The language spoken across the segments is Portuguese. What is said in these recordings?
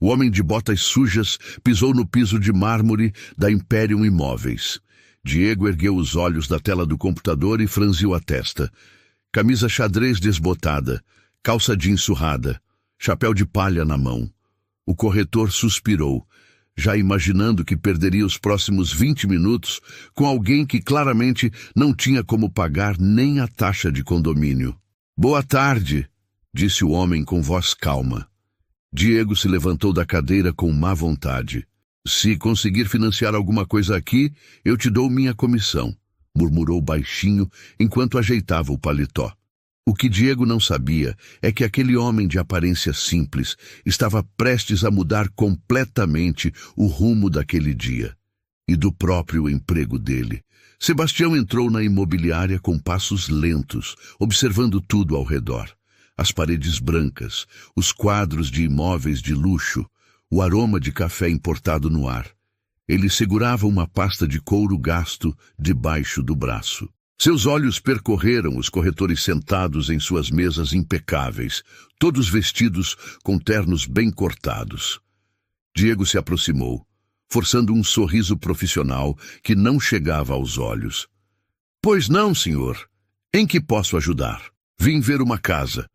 O homem de botas sujas pisou no piso de mármore da Imperium Imóveis. Diego ergueu os olhos da tela do computador e franziu a testa. Camisa xadrez desbotada, calça jeans surrada, chapéu de palha na mão. O corretor suspirou, já imaginando que perderia os próximos 20 minutos com alguém que claramente não tinha como pagar nem a taxa de condomínio. «Boa tarde», disse o homem com voz calma. Diego se levantou da cadeira com má vontade. «Se conseguir financiar alguma coisa aqui, eu te dou minha comissão», murmurou baixinho enquanto ajeitava o paletó. O que Diego não sabia é que aquele homem de aparência simples estava prestes a mudar completamente o rumo daquele dia e do próprio emprego dele. Sebastião entrou na imobiliária com passos lentos, observando tudo ao redor. As paredes brancas, os quadros de imóveis de luxo, o aroma de café importado no ar. Ele segurava uma pasta de couro gasto debaixo do braço. Seus olhos percorreram os corretores sentados em suas mesas impecáveis, todos vestidos com ternos bem cortados. Diego se aproximou, forçando um sorriso profissional que não chegava aos olhos. «Pois não, senhor. Em que posso ajudar?» «Vim ver uma casa»,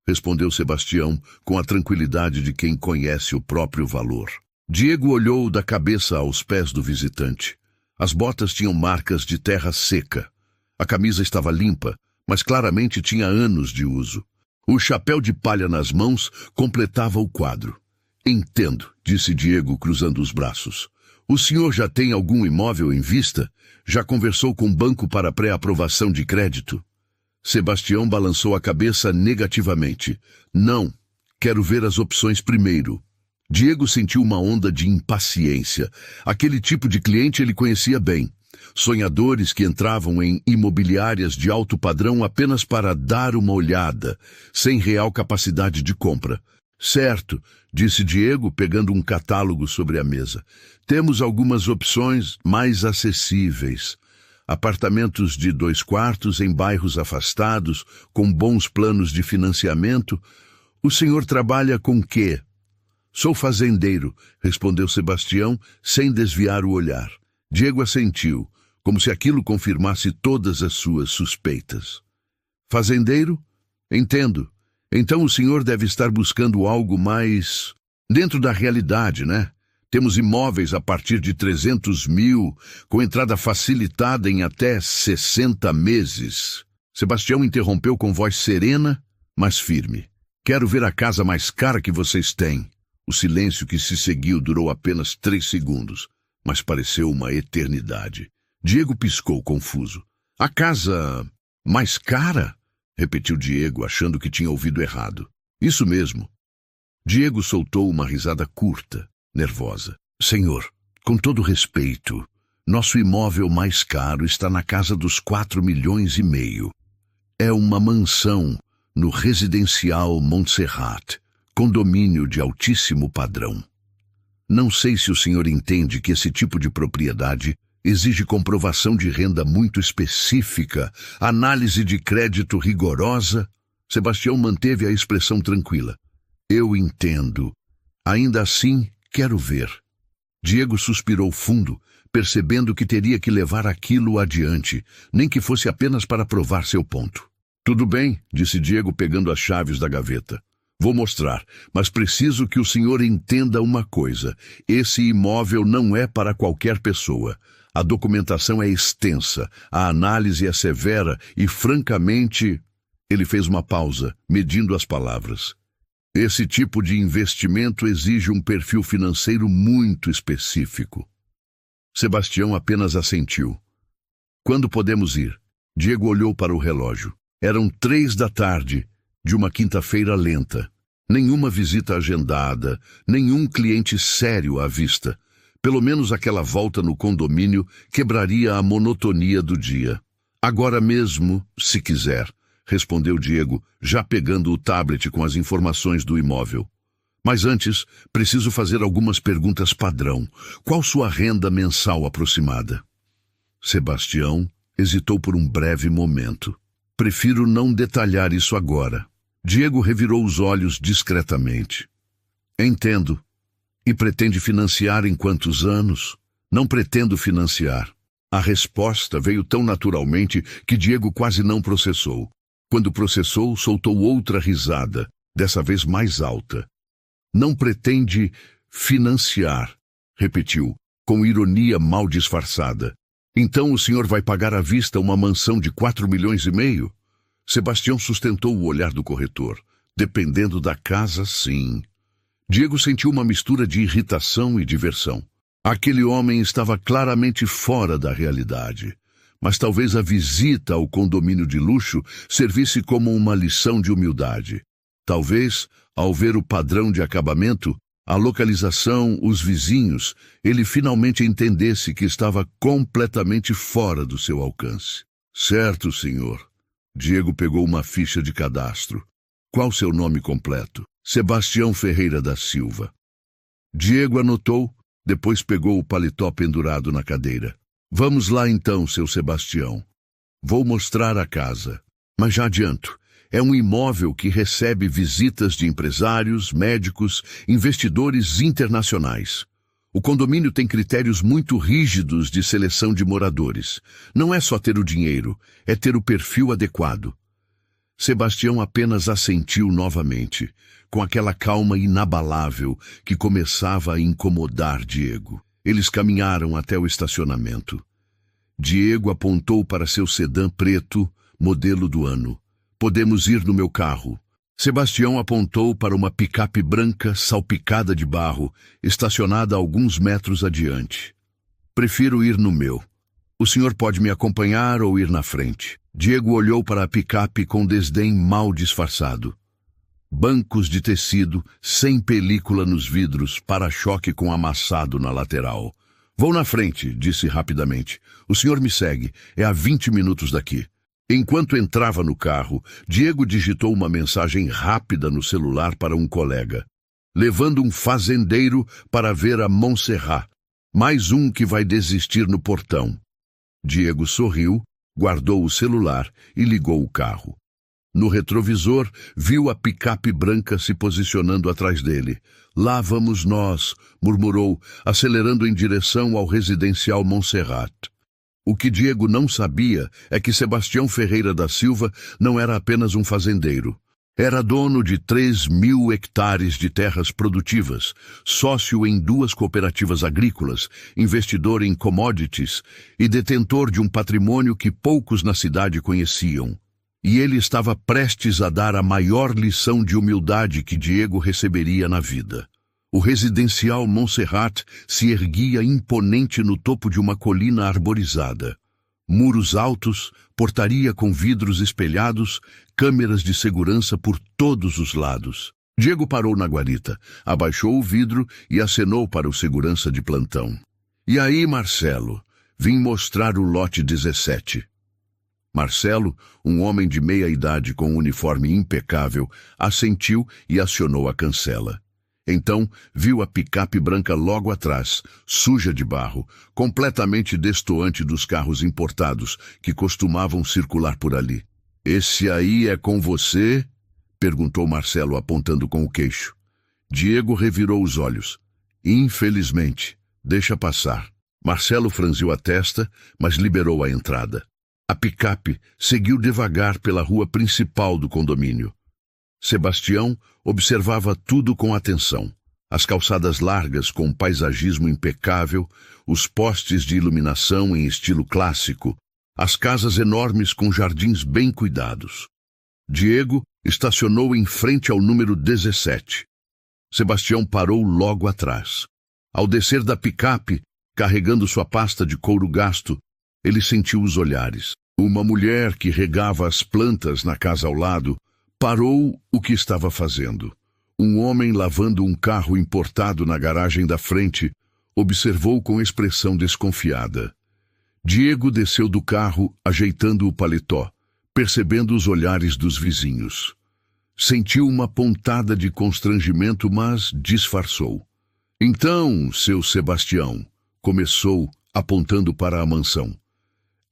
respondeu Sebastião com a tranquilidade de quem conhece o próprio valor. Diego olhou da cabeça aos pés do visitante. As botas tinham marcas de terra seca. A camisa estava limpa, mas claramente tinha anos de uso. O chapéu de palha nas mãos completava o quadro. «Entendo», disse Diego, cruzando os braços. «O senhor já tem algum imóvel em vista? Já conversou com o banco para pré-aprovação de crédito?» Sebastião balançou a cabeça negativamente. «Não, quero ver as opções primeiro». Diego sentiu uma onda de impaciência. Aquele tipo de cliente ele conhecia bem. Sonhadores que entravam em imobiliárias de alto padrão apenas para dar uma olhada, sem real capacidade de compra. «Certo», disse Diego, pegando um catálogo sobre a mesa. «Temos algumas opções mais acessíveis. Apartamentos de 2 quartos em bairros afastados, com bons planos de financiamento. O senhor trabalha com quê?» «Sou fazendeiro», respondeu Sebastião, sem desviar o olhar. Diego assentiu, como se aquilo confirmasse todas as suas suspeitas. «Fazendeiro? Entendo. Então o senhor deve estar buscando algo mais dentro da realidade, né? Temos imóveis a partir de 300 mil, com entrada facilitada em até 60 meses. Sebastião interrompeu com voz serena, mas firme. «Quero ver a casa mais cara que vocês têm». O silêncio que se seguiu durou apenas 3 segundos, mas pareceu uma eternidade. Diego piscou, confuso. «A casa mais cara?» repetiu Diego, achando que tinha ouvido errado. «Isso mesmo». Diego soltou uma risada curta, nervosa. «Senhor, com todo respeito, nosso imóvel mais caro está na casa dos 4,5 milhões. É uma mansão no residencial Montserrat, condomínio de altíssimo padrão. Não sei se o senhor entende que esse tipo de propriedade exige comprovação de renda muito específica, análise de crédito rigorosa». Sebastião manteve a expressão tranquila. «Eu entendo. Ainda assim, quero ver». Diego suspirou fundo, percebendo que teria que levar aquilo adiante, nem que fosse apenas para provar seu ponto. «Tudo bem», disse Diego, pegando as chaves da gaveta. «Vou mostrar, mas preciso que o senhor entenda uma coisa. Esse imóvel não é para qualquer pessoa. A documentação é extensa, a análise é severa e, francamente...» Ele fez uma pausa, medindo as palavras. «Esse tipo de investimento exige um perfil financeiro muito específico». Sebastião apenas assentiu. «Quando podemos ir?» Diego olhou para o relógio. Eram 3 da tarde, de uma quinta-feira lenta. Nenhuma visita agendada, nenhum cliente sério à vista. Pelo menos aquela volta no condomínio quebraria a monotonia do dia. «Agora mesmo, se quiser», respondeu Diego, já pegando o tablet com as informações do imóvel. «Mas antes, preciso fazer algumas perguntas padrão. Qual sua renda mensal aproximada?» Sebastião hesitou por um breve momento. «Prefiro não detalhar isso agora». Diego revirou os olhos discretamente. «Entendo. E pretende financiar em quantos anos? Não pretendo financiar. A resposta veio tão naturalmente que Diego quase não processou. Quando processou, soltou outra risada, dessa vez mais alta. Não pretende financiar, repetiu, com ironia mal disfarçada. Então o senhor vai pagar à vista uma mansão de 4,5 milhões? Sebastião sustentou o olhar do corretor. Dependendo da casa, sim. Diego sentiu uma mistura de irritação e diversão. Aquele homem estava claramente fora da realidade. Mas talvez a visita ao condomínio de luxo servisse como uma lição de humildade. Talvez, ao ver o padrão de acabamento, a localização, os vizinhos, ele finalmente entendesse que estava completamente fora do seu alcance. Certo, senhor. Diego pegou uma ficha de cadastro. Qual seu nome completo? Sebastião Ferreira da Silva. Diego anotou, depois pegou o paletó pendurado na cadeira. Vamos lá então, seu Sebastião. Vou mostrar a casa. Mas já adianto, é um imóvel que recebe visitas de empresários, médicos, investidores internacionais. O condomínio tem critérios muito rígidos de seleção de moradores. Não é só ter o dinheiro, é ter o perfil adequado. Sebastião apenas assentiu novamente, com aquela calma inabalável que começava a incomodar Diego. Eles caminharam até o estacionamento. Diego apontou para seu sedã preto, modelo do ano. Podemos ir no meu carro. Sebastião apontou para uma picape branca salpicada de barro, estacionada a alguns metros adiante. Prefiro ir no meu. O senhor pode me acompanhar ou ir na frente. Diego olhou para a picape com desdém mal disfarçado. Bancos de tecido, sem película nos vidros, para-choque com amassado na lateral. Vou na frente, disse rapidamente. O senhor me segue, é a 20 minutos daqui. Enquanto entrava no carro, Diego digitou uma mensagem rápida no celular para um colega. Levando um fazendeiro para ver a Montserrat. Mais um que vai desistir no portão. Diego sorriu, guardou o celular e ligou o carro. No retrovisor, viu a picape branca se posicionando atrás dele. Lá vamos nós, murmurou, acelerando em direção ao residencial Montserrat. O que Diego não sabia é que Sebastião Ferreira da Silva não era apenas um fazendeiro. Era dono de 3.000 hectares de terras produtivas, sócio em 2 cooperativas agrícolas, investidor em commodities e detentor de um patrimônio que poucos na cidade conheciam. E ele estava prestes a dar a maior lição de humildade que Diego receberia na vida. O residencial Montserrat se erguia imponente no topo de uma colina arborizada. Muros altos, portaria com vidros espelhados, câmeras de segurança por todos os lados. Diego parou na guarita, abaixou o vidro e acenou para o segurança de plantão. E aí, Marcelo, vim mostrar o lote 17. Marcelo, um homem de meia idade com um uniforme impecável, assentiu e acionou a cancela. Então, viu a picape branca logo atrás, suja de barro, completamente destoante dos carros importados que costumavam circular por ali. Esse aí é com você? Perguntou Marcelo apontando com o queixo. Diego revirou os olhos. Infelizmente, deixa passar. Marcelo franziu a testa, mas liberou a entrada. A picape seguiu devagar pela rua principal do condomínio. Sebastião observava tudo com atenção. As calçadas largas com paisagismo impecável, os postes de iluminação em estilo clássico, as casas enormes com jardins bem cuidados. Diego estacionou em frente ao número 17. Sebastião parou logo atrás. Ao descer da picape, carregando sua pasta de couro gasto, ele sentiu os olhares. Uma mulher que regava as plantas na casa ao lado parou o que estava fazendo. Um homem lavando um carro importado na garagem da frente observou com expressão desconfiada. Diego desceu do carro, ajeitando o paletó, percebendo os olhares dos vizinhos. Sentiu uma pontada de constrangimento, mas disfarçou. Então, seu Sebastião, começou, apontando para a mansão.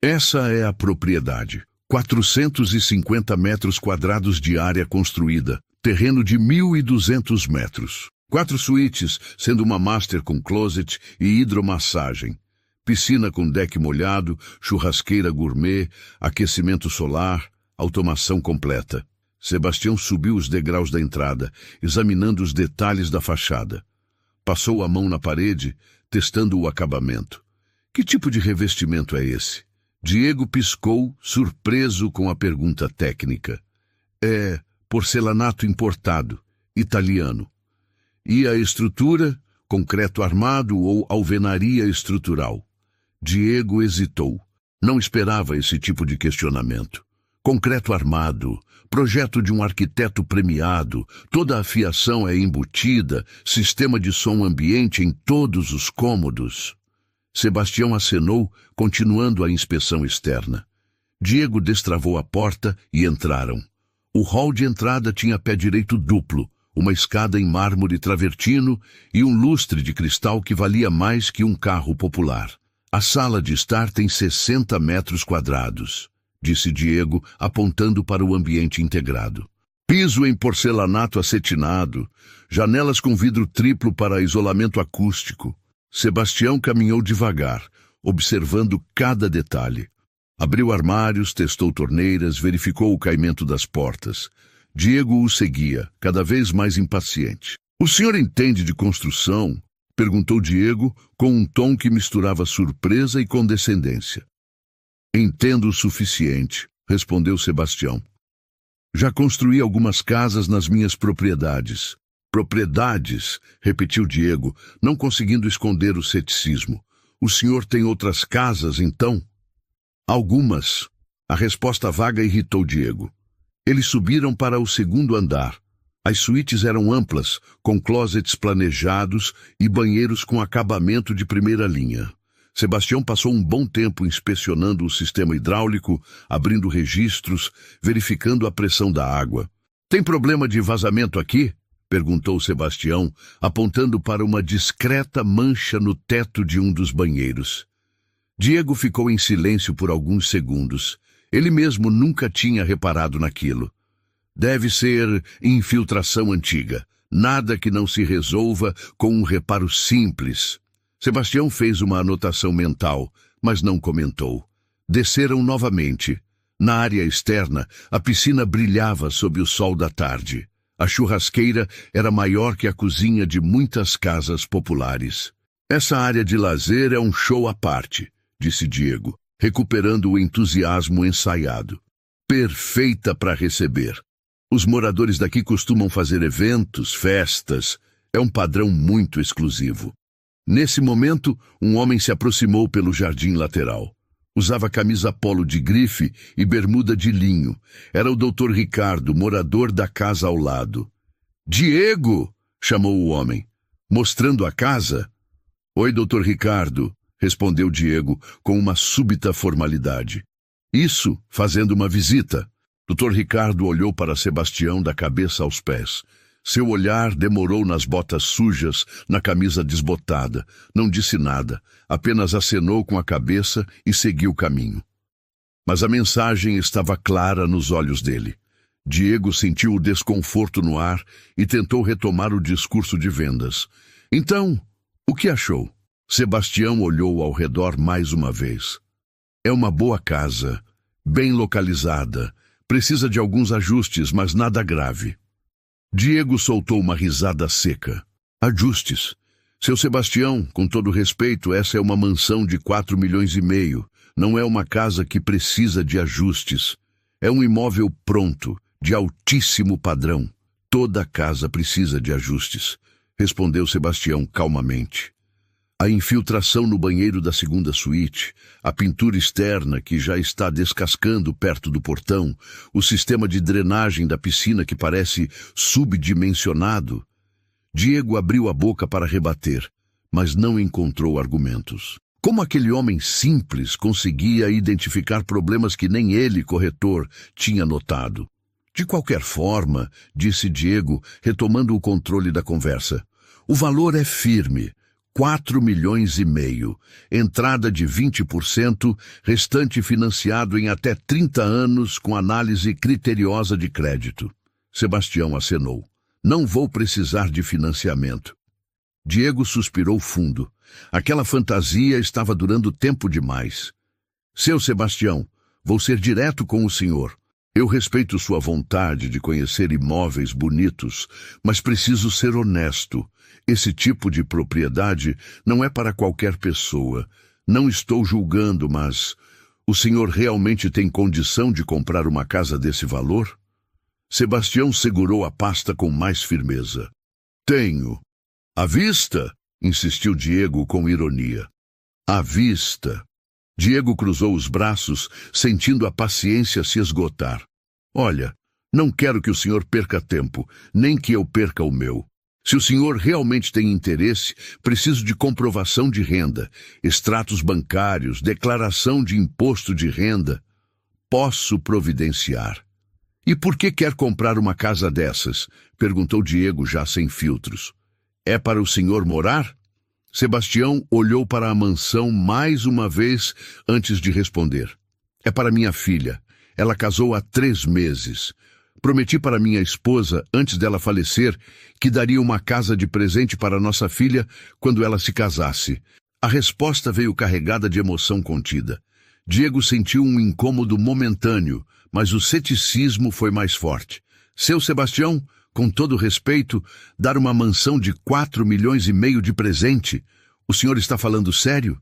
Essa é a propriedade. 450 metros quadrados de área construída, terreno de 1.200 metros. 4 suítes, sendo uma master com closet e hidromassagem. Piscina com deck molhado, churrasqueira gourmet, aquecimento solar, automação completa. Sebastião subiu os degraus da entrada, examinando os detalhes da fachada. Passou a mão na parede, testando o acabamento. Que tipo de revestimento é esse? Diego piscou, surpreso com a pergunta técnica. É porcelanato importado, italiano. E a estrutura? Concreto armado ou alvenaria estrutural? Diego hesitou. Não esperava esse tipo de questionamento. Concreto armado, projeto de um arquiteto premiado, toda a fiação é embutida, sistema de som ambiente em todos os cômodos. Sebastião acenou, continuando a inspeção externa. Diego destravou a porta e entraram. O hall de entrada tinha pé direito duplo, uma escada em mármore travertino e um lustre de cristal que valia mais que um carro popular. A sala de estar tem 60 metros quadrados, disse Diego, apontando para o ambiente integrado. Piso em porcelanato acetinado, janelas com vidro triplo para isolamento acústico. Sebastião caminhou devagar, observando cada detalhe. Abriu armários, testou torneiras, verificou o caimento das portas. Diego o seguia, cada vez mais impaciente. "O senhor entende de construção?" perguntou Diego, com um tom que misturava surpresa e condescendência. "Entendo o suficiente", respondeu Sebastião. "Já construí algumas casas nas minhas propriedades." "Propriedades?" repetiu Diego, não conseguindo esconder o ceticismo. "O senhor tem outras casas, então?" "Algumas." A resposta vaga irritou Diego. Eles subiram para o segundo andar. As suítes eram amplas, com closets planejados e banheiros com acabamento de primeira linha. Sebastião passou um bom tempo inspecionando o sistema hidráulico, abrindo registros, verificando a pressão da água. "Tem problema de vazamento aqui?" perguntou Sebastião, apontando para uma discreta mancha no teto de um dos banheiros. Diego ficou em silêncio por alguns segundos. Ele mesmo nunca tinha reparado naquilo. "Deve ser infiltração antiga. Nada que não se resolva com um reparo simples." Sebastião fez uma anotação mental, mas não comentou. Desceram novamente. Na área externa, a piscina brilhava sob o sol da tarde. A churrasqueira era maior que a cozinha de muitas casas populares. "Essa área de lazer é um show à parte", disse Diego, recuperando o entusiasmo ensaiado. "Perfeita para receber. Os moradores daqui costumam fazer eventos, festas. É um padrão muito exclusivo." Nesse momento, um homem se aproximou pelo jardim lateral. Usava camisa polo de grife e bermuda de linho. Era o Dr. Ricardo, morador da casa ao lado. "Diego!" chamou o homem. "Mostrando a casa?" "Oi, Dr. Ricardo", respondeu Diego com uma súbita formalidade. "Isso, fazendo uma visita." Dr. Ricardo olhou para Sebastião da cabeça aos pés. Seu olhar demorou nas botas sujas, na camisa desbotada. Não disse nada, apenas acenou com a cabeça e seguiu o caminho. Mas a mensagem estava clara nos olhos dele. Diego sentiu o desconforto no ar e tentou retomar o discurso de vendas. "Então, o que achou?" Sebastião olhou ao redor mais uma vez. "É uma boa casa, bem localizada. Precisa de alguns ajustes, mas nada grave." Diego soltou uma risada seca. "Ajustes? Seu Sebastião, com todo respeito, essa é uma mansão de 4,5 milhões. Não é uma casa que precisa de ajustes. É um imóvel pronto, de altíssimo padrão. Toda casa precisa de ajustes", respondeu Sebastião calmamente. A infiltração no banheiro da segunda suíte, a pintura externa que já está descascando perto do portão, o sistema de drenagem da piscina que parece subdimensionado. Diego abriu a boca para rebater, mas não encontrou argumentos. Como aquele homem simples conseguia identificar problemas que nem ele, corretor, tinha notado? "De qualquer forma", disse Diego, retomando o controle da conversa, "o valor é firme. 4,5 milhões. Entrada de 20%, restante financiado em até 30 anos com análise criteriosa de crédito." Sebastião acenou. Não vou precisar de financiamento. Diego suspirou fundo. Aquela fantasia estava durando tempo demais. Seu Sebastião, vou ser direto com o senhor. Eu respeito sua vontade de conhecer imóveis bonitos, mas preciso ser honesto. Esse tipo de propriedade não é para qualquer pessoa. Não estou julgando, mas o senhor realmente tem condição de comprar uma casa desse valor? Sebastião segurou a pasta com mais firmeza. Tenho. À vista? Insistiu Diego com ironia. À vista. Diego cruzou os braços, sentindo a paciência se esgotar. Olha, não quero que o senhor perca tempo, nem que eu perca o meu. Se o senhor realmente tem interesse, preciso de comprovação de renda, extratos bancários, declaração de imposto de renda. Posso providenciar. E por que quer comprar uma casa dessas? Perguntou Diego já sem filtros. É para o senhor morar? Sebastião olhou para a mansão mais uma vez antes de responder. É para minha filha. Ela casou há 3 meses. Prometi para minha esposa, antes dela falecer, que daria uma casa de presente para nossa filha quando ela se casasse. A resposta veio carregada de emoção contida. Diego sentiu um incômodo momentâneo, mas o ceticismo foi mais forte. Seu Sebastião, com todo respeito, dar uma mansão de 4,5 milhões de presente? O senhor está falando sério?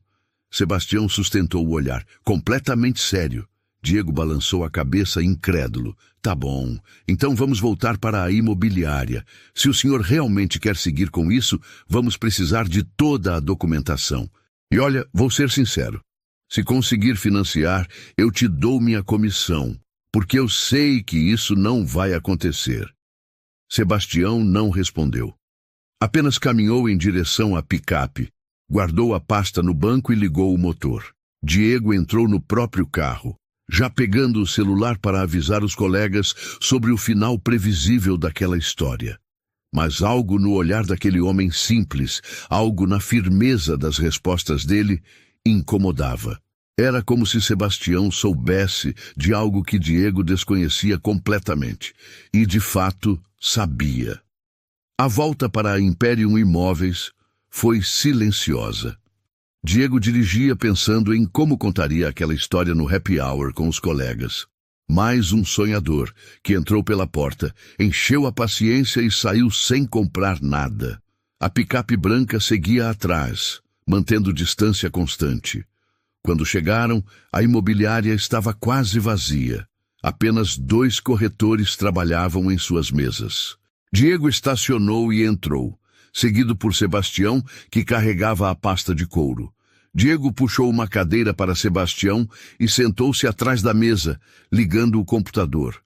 Sebastião sustentou o olhar. Completamente sério. Diego balançou a cabeça incrédulo. Tá bom, então vamos voltar para a imobiliária. Se o senhor realmente quer seguir com isso, vamos precisar de toda a documentação. E olha, vou ser sincero. Se conseguir financiar, eu te dou minha comissão, porque eu sei que isso não vai acontecer. Sebastião não respondeu. Apenas caminhou em direção à picape, guardou a pasta no banco e ligou o motor. Diego entrou no próprio carro, já pegando o celular para avisar os colegas sobre o final previsível daquela história. Mas algo no olhar daquele homem simples, algo na firmeza das respostas dele, incomodava. Era como se Sebastião soubesse de algo que Diego desconhecia completamente. E, de fato, sabia. A volta para a Imperium Imóveis foi silenciosa. Diego dirigia pensando em como contaria aquela história no happy hour com os colegas. Mais um sonhador que entrou pela porta, encheu a paciência e saiu sem comprar nada. A picape branca seguia atrás, mantendo distância constante. Quando chegaram, a imobiliária estava quase vazia. Apenas 2 corretores trabalhavam em suas mesas. Diego estacionou e entrou, seguido por Sebastião, que carregava a pasta de couro. Diego puxou uma cadeira para Sebastião e sentou-se atrás da mesa, ligando o computador.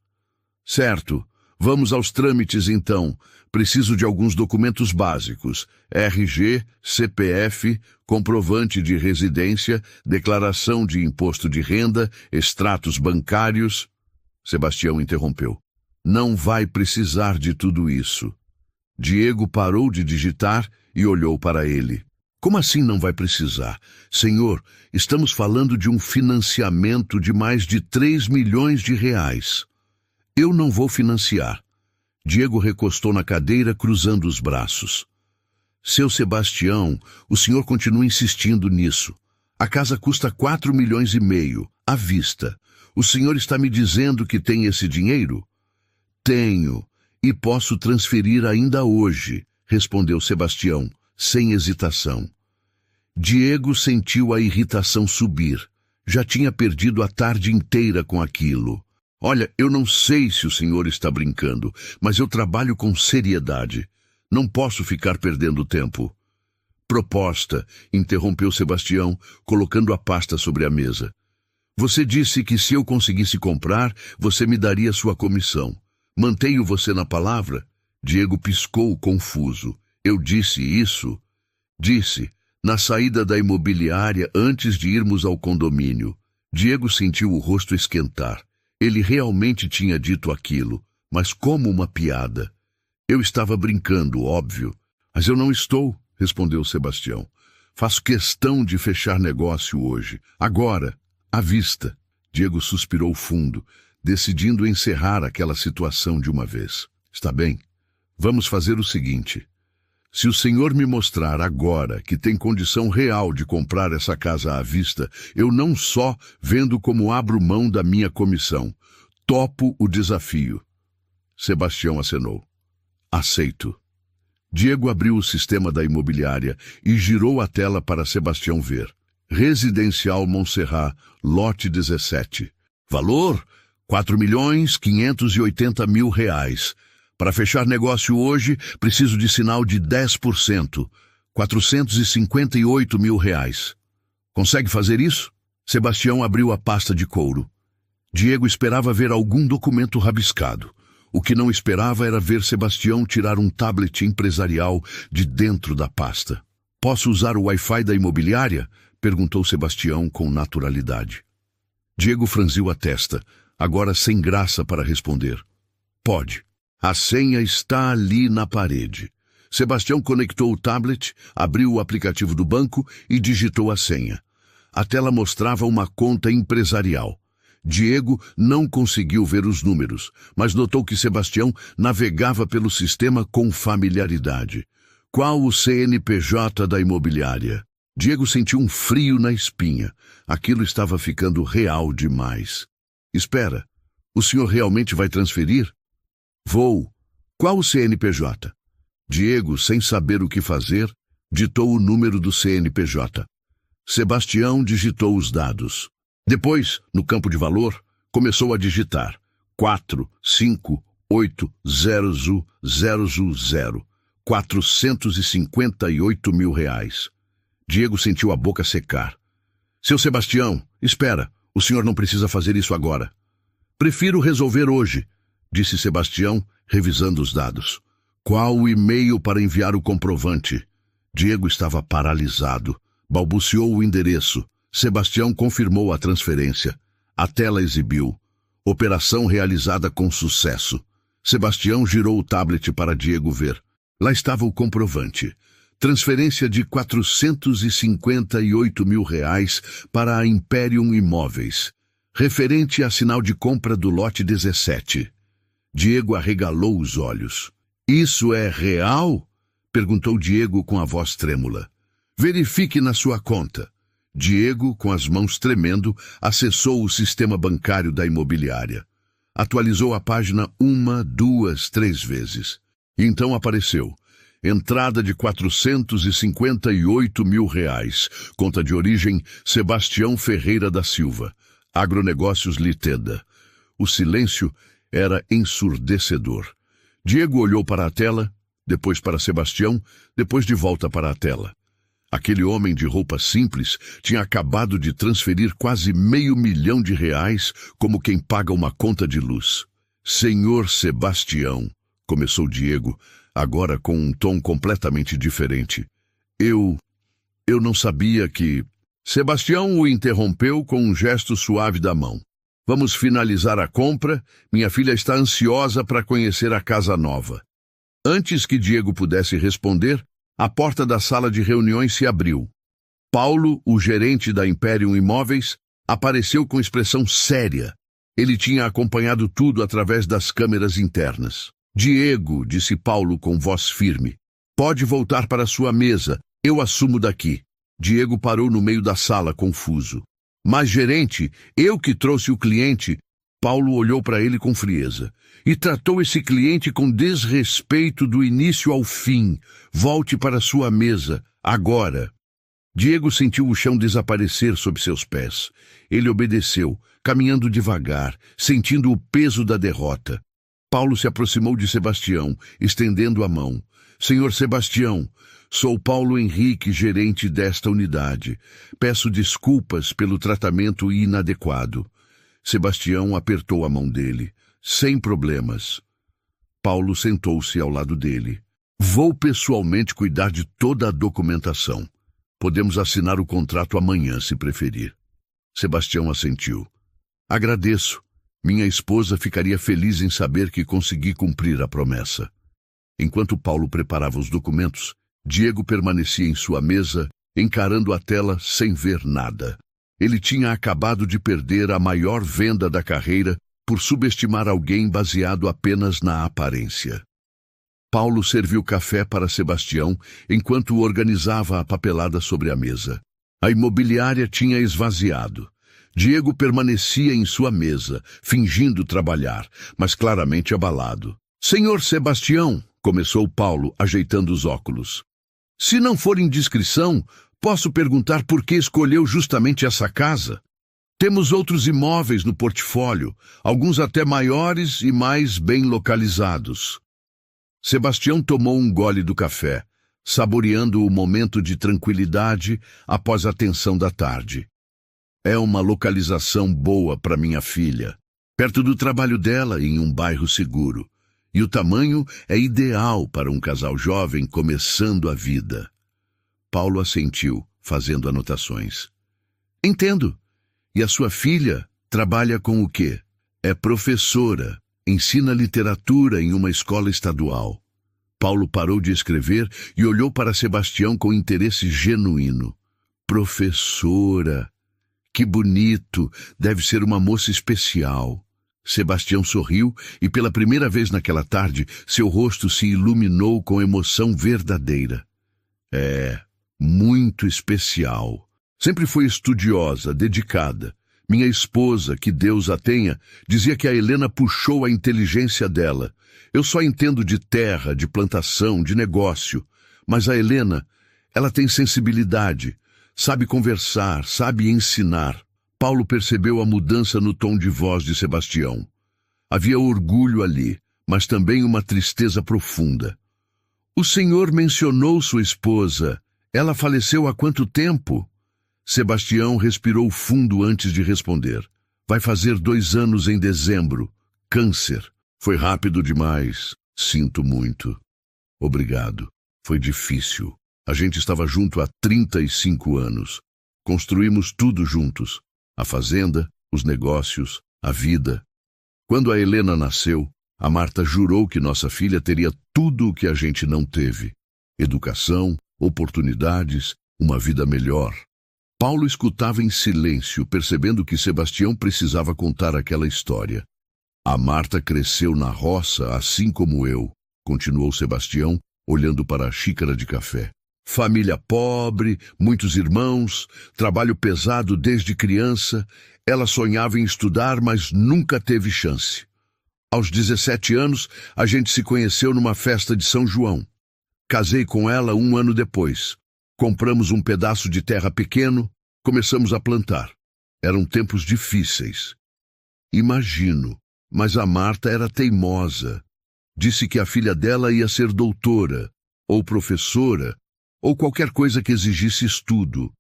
Certo, vamos aos trâmites então. Preciso de alguns documentos básicos. RG, CPF, comprovante de residência, declaração de imposto de renda, extratos bancários. Sebastião interrompeu. Não vai precisar de tudo isso. Diego parou de digitar e olhou para ele. Como assim não vai precisar? Senhor, estamos falando de um financiamento de mais de 3 milhões de reais. Eu não vou financiar. Diego recostou na cadeira, cruzando os braços. Seu Sebastião, o senhor continua insistindo nisso. A casa custa 4,5 milhões, à vista. O senhor está me dizendo que tem esse dinheiro? Tenho, e posso transferir ainda hoje, respondeu Sebastião, sem hesitação. Diego sentiu a irritação subir. Já tinha perdido a tarde inteira com aquilo. Olha, eu não sei se o senhor está brincando, mas eu trabalho com seriedade. Não posso ficar perdendo tempo. Proposta, interrompeu Sebastião, colocando a pasta sobre a mesa. Você disse que se eu conseguisse comprar, você me daria sua comissão. Mantenho você na palavra? Diego piscou, confuso. Eu disse isso? Disse, na saída da imobiliária antes de irmos ao condomínio. Diego sentiu o rosto esquentar. Ele realmente tinha dito aquilo, mas como uma piada. Eu estava brincando, óbvio. Mas eu não estou, respondeu Sebastião. Faço questão de fechar negócio hoje. Agora, à vista. Diego suspirou fundo, decidindo encerrar aquela situação de uma vez. Está bem? Vamos fazer o seguinte. Se o senhor me mostrar agora que tem condição real de comprar essa casa à vista, eu não só vendo como abro mão da minha comissão, topo o desafio. Sebastião acenou. Aceito. Diego abriu o sistema da imobiliária e girou a tela para Sebastião ver. Residencial Montserrat, lote 17. Valor: R$ 4.580.000. Para fechar negócio hoje, preciso de sinal de 10%. R$ 458.000. Consegue fazer isso? Sebastião abriu a pasta de couro. Diego esperava ver algum documento rabiscado. O que não esperava era ver Sebastião tirar um tablet empresarial de dentro da pasta. Posso usar o Wi-Fi da imobiliária? Perguntou Sebastião com naturalidade. Diego franziu a testa, agora sem graça para responder. Pode. A senha está ali na parede. Sebastião conectou o tablet, abriu o aplicativo do banco e digitou a senha. A tela mostrava uma conta empresarial. Diego não conseguiu ver os números, mas notou que Sebastião navegava pelo sistema com familiaridade. Qual o CNPJ da imobiliária? Diego sentiu um frio na espinha. Aquilo estava ficando real demais. Espera, o senhor realmente vai transferir? Vou. Qual o CNPJ? Diego, sem saber o que fazer, ditou o número do CNPJ. Sebastião digitou os dados. Depois, no campo de valor, começou a digitar 4580000, R$ 458.000. Diego sentiu a boca secar. Seu Sebastião, espera, o senhor não precisa fazer isso agora. Prefiro resolver hoje, disse Sebastião, revisando os dados. Qual o e-mail para enviar o comprovante? Diego estava paralisado. Balbuciou o endereço. Sebastião confirmou a transferência. A tela exibiu. Operação realizada com sucesso. Sebastião girou o tablet para Diego ver. Lá estava o comprovante. Transferência de R$ 458.000 para a Imperium Imóveis. Referente a sinal de compra do lote 17. Diego arregalou os olhos. Isso é real? Perguntou Diego com a voz trêmula. Verifique na sua conta. Diego, com as mãos tremendo, acessou o sistema bancário da imobiliária. Atualizou a página 1, 2, 3 vezes. E então apareceu. Entrada de R$ 458.000. Conta de origem Sebastião Ferreira da Silva. Agronegócios Liteda. O silêncio era ensurdecedor. Diego olhou para a tela, depois para Sebastião, depois de volta para a tela. Aquele homem de roupa simples tinha acabado de transferir quase R$ 500 mil como quem paga uma conta de luz. Senhor Sebastião, começou Diego, agora com um tom completamente diferente. Eu não sabia que... Sebastião o interrompeu com um gesto suave da mão. Vamos finalizar a compra. Minha filha está ansiosa para conhecer a casa nova. Antes que Diego pudesse responder, a porta da sala de reuniões se abriu. Paulo, o gerente da Imperium Imóveis, apareceu com expressão séria. Ele tinha acompanhado tudo através das câmeras internas. Diego, disse Paulo com voz firme, pode voltar para sua mesa, eu assumo daqui. Diego parou no meio da sala, confuso. Mas, gerente, eu que trouxe o cliente. Paulo olhou para ele com frieza. E tratou esse cliente com desrespeito do início ao fim. Volte para sua mesa, agora. Diego sentiu o chão desaparecer sob seus pés. Ele obedeceu, caminhando devagar, sentindo o peso da derrota. Paulo se aproximou de Sebastião, estendendo a mão. Senhor Sebastião, sou Paulo Henrique, gerente desta unidade. Peço desculpas pelo tratamento inadequado. Sebastião apertou a mão dele. Sem problemas. Paulo sentou-se ao lado dele. Vou pessoalmente cuidar de toda a documentação. Podemos assinar o contrato amanhã, se preferir. Sebastião assentiu. Agradeço. Minha esposa ficaria feliz em saber que consegui cumprir a promessa. Enquanto Paulo preparava os documentos, Diego permanecia em sua mesa, encarando a tela sem ver nada. Ele tinha acabado de perder a maior venda da carreira por subestimar alguém baseado apenas na aparência. Paulo serviu café para Sebastião enquanto organizava a papelada sobre a mesa. A imobiliária tinha esvaziado. Diego permanecia em sua mesa, fingindo trabalhar, mas claramente abalado. "Senhor Sebastião", começou Paulo, ajeitando os óculos. "Se não for indiscrição, posso perguntar por que escolheu justamente essa casa? Temos outros imóveis no portfólio, alguns até maiores e mais bem localizados." Sebastião tomou um gole do café, saboreando o momento de tranquilidade após a tensão da tarde. "É uma localização boa para minha filha, perto do trabalho dela em um bairro seguro. E o tamanho é ideal para um casal jovem começando a vida." Paulo assentiu, fazendo anotações. "Entendo. E a sua filha trabalha com o quê?" "É professora. Ensina literatura em uma escola estadual." Paulo parou de escrever e olhou para Sebastião com interesse genuíno. "Professora. Que bonito. Deve ser uma moça especial." Sebastião sorriu e pela primeira vez naquela tarde, seu rosto se iluminou com emoção verdadeira. "É, muito especial. Sempre foi estudiosa, dedicada. Minha esposa, que Deus a tenha, dizia que a Helena puxou a inteligência dela. Eu só entendo de terra, de plantação, de negócio. Mas a Helena, ela tem sensibilidade, sabe conversar, sabe ensinar." Paulo percebeu a mudança no tom de voz de Sebastião. Havia orgulho ali, mas também uma tristeza profunda. "O senhor mencionou sua esposa. Ela faleceu há quanto tempo?" Sebastião respirou fundo antes de responder. "Vai fazer 2 anos em dezembro. Câncer. Foi rápido demais. Sinto muito." "Obrigado. Foi difícil. A gente estava junto há 35 anos. Construímos tudo juntos. A fazenda, os negócios, a vida. Quando a Helena nasceu, a Marta jurou que nossa filha teria tudo o que a gente não teve. Educação, oportunidades, uma vida melhor." Paulo escutava em silêncio, percebendo que Sebastião precisava contar aquela história. "A Marta cresceu na roça, assim como eu", continuou Sebastião, olhando para a xícara de café. "Família pobre, muitos irmãos, trabalho pesado desde criança. Ela sonhava em estudar, mas nunca teve chance. Aos 17 anos, a gente se conheceu numa festa de São João. Casei com ela 1 ano depois. Compramos um pedaço de terra pequeno, começamos a plantar. Eram tempos difíceis." "Imagino, mas a Marta era teimosa. Disse que a filha dela ia ser doutora, ou professora, ou qualquer coisa que exigisse estudo.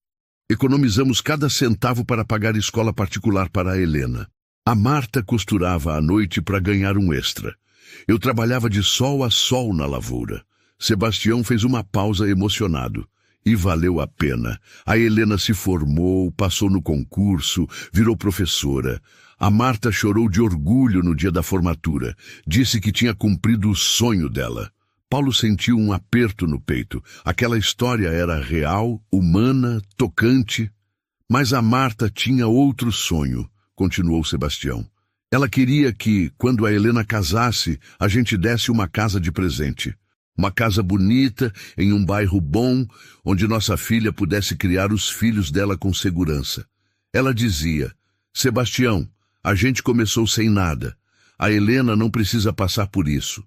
Economizamos cada centavo para pagar escola particular para a Helena. A Marta costurava à noite para ganhar um extra. Eu trabalhava de sol a sol na lavoura." Sebastião fez uma pausa emocionado. "E valeu a pena. A Helena se formou, passou no concurso, virou professora. A Marta chorou de orgulho no dia da formatura. Disse que tinha cumprido o sonho dela." Paulo sentiu um aperto no peito. Aquela história era real, humana, tocante. "Mas a Marta tinha outro sonho", continuou Sebastião. "Ela queria que, quando a Helena casasse, a gente desse uma casa de presente. Uma casa bonita, em um bairro bom, onde nossa filha pudesse criar os filhos dela com segurança. Ela dizia: 'Sebastião, a gente começou sem nada. A Helena não precisa passar por isso.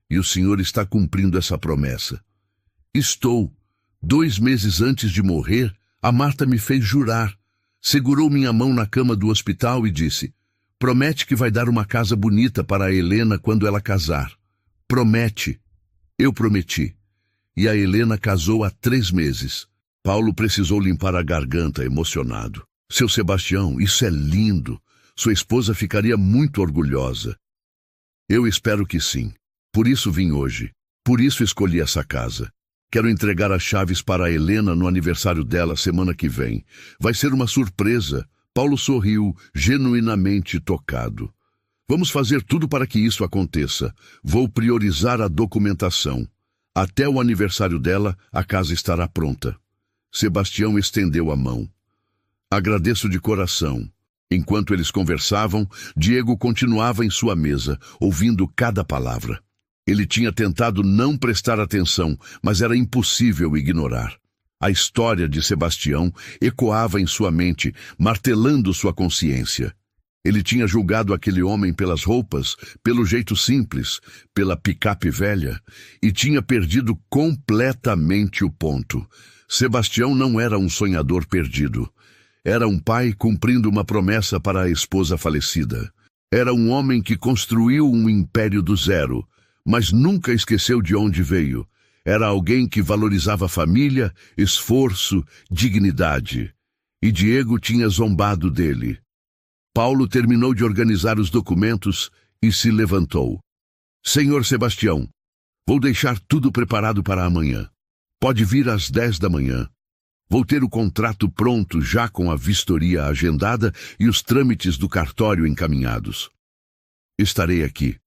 E o senhor está cumprindo essa promessa.' Estou. 2 meses antes de morrer, a Marta me fez jurar. Segurou minha mão na cama do hospital e disse: 'Promete que vai dar uma casa bonita para a Helena quando ela casar. Promete.' Eu prometi. E a Helena casou há 3 meses. Paulo precisou limpar a garganta, emocionado. Seu Sebastião, isso é lindo. Sua esposa ficaria muito orgulhosa. Eu espero que sim. Por isso vim hoje. Por isso escolhi essa casa. Quero entregar as chaves para a Helena no aniversário dela semana que vem. Vai ser uma surpresa. Paulo sorriu, genuinamente tocado. Vamos fazer tudo para que isso aconteça. Vou priorizar a documentação. Até o aniversário dela, a casa estará pronta. Sebastião estendeu a mão. Agradeço de coração. Enquanto eles conversavam, Diego continuava em sua mesa, ouvindo cada palavra. Ele tinha tentado não prestar atenção, mas era impossível ignorar. A história de Sebastião ecoava em sua mente, martelando sua consciência. Ele tinha julgado aquele homem pelas roupas, pelo jeito simples, pela picape velha, e tinha perdido completamente o ponto. Sebastião não era um sonhador perdido. Era um pai cumprindo uma promessa para a esposa falecida. Era um homem que construiu um império do zero, mas nunca esqueceu de onde veio. Era alguém que valorizava família, esforço, dignidade. E Diego tinha zombado dele. Paulo terminou de organizar os documentos e se levantou. Senhor Sebastião, vou deixar tudo preparado para amanhã. Pode vir às 10 da manhã. Vou ter o contrato pronto já com a vistoria agendada e os trâmites do cartório encaminhados. Estarei aqui.